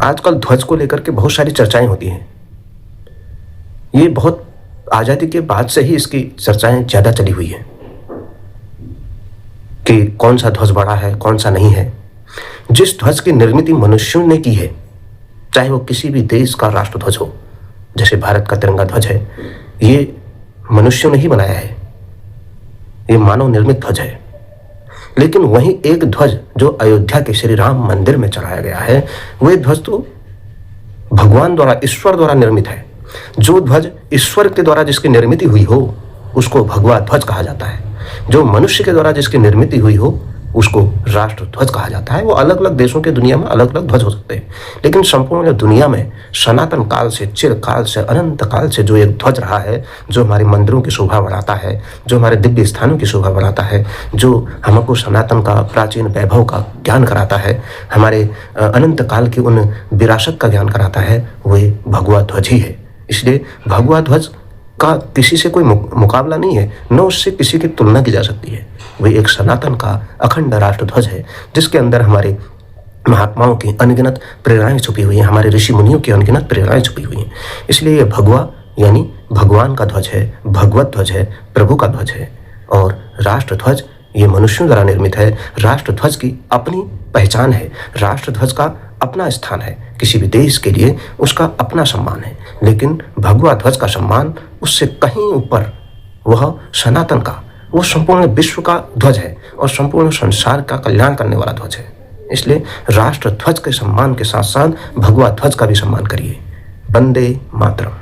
आजकल ध्वज को लेकर के बहुत सारी चर्चाएं होती हैं। ये बहुत आज़ादी के बाद से ही इसकी चर्चाएं ज़्यादा चली हुई हैं कि कौन सा ध्वज बड़ा है, कौन सा नहीं है। जिस ध्वज की निर्मित मनुष्यों ने की है, चाहे वो किसी भी देश का राष्ट्र ध्वज हो, जैसे भारत का तिरंगा ध्वज है, ये मनुष्यों ने ही बनाया है, ये मानव निर्मित ध्वज है। लेकिन वहीं एक ध्वज जो अयोध्या के श्री राम मंदिर में चढ़ाया गया है, वह ध्वज तो भगवान द्वारा, ईश्वर द्वारा निर्मित है। जो ध्वज ईश्वर के द्वारा जिसकी निर्मित हुई हो उसको भगवा ध्वज कहा जाता है। जो मनुष्य के द्वारा जिसकी निर्मित हुई हो उसको राष्ट्र ध्वज कहा जाता है। वो अलग अलग देशों के दुनिया में अलग अलग ध्वज हो सकते हैं, लेकिन संपूर्ण दुनिया में सनातन काल से, चिरकाल से, अनंत काल से जो एक ध्वज रहा है, जो हमारे मंदिरों की शोभा बढ़ाता है, जो हमारे दिव्य स्थानों की शोभा बढ़ाता है, जो हमको सनातन का प्राचीन वैभव का ज्ञान कराता है, हमारे अनंत काल की उन विरासत का ज्ञान कराता है, वही भगवा ध्वज ही है। इसलिए भगवा ध्वज का किसी से कोई मुकाबला नहीं है, न उससे किसी की तुलना की जा सकती है। वही एक सनातन का अखंड राष्ट्र ध्वज है, जिसके अंदर हमारे महात्माओं की अनगिनत प्रेरणाएं छुपी हुई हैं, हमारे ऋषि मुनियों की अनगिनत प्रेरणाएं छुपी हुई हैं। इसलिए ये भगवा यानी भगवान का ध्वज है, भगवत ध्वज है, प्रभु का ध्वज है। और राष्ट्र ध्वज ये मनुष्यों द्वारा निर्मित है। राष्ट्र ध्वज की अपनी पहचान है, राष्ट्र ध्वज का अपना स्थान है। किसी भी देश के लिए उसका अपना सम्मान है, लेकिन भगवा ध्वज का सम्मान उससे कहीं ऊपर, वह सनातन का, वो संपूर्ण विश्व का ध्वज है और संपूर्ण संसार का कल्याण करने वाला ध्वज है। इसलिए राष्ट्र ध्वज के सम्मान के साथ साथ भगवा ध्वज का भी सम्मान करिए। वंदे मातरम।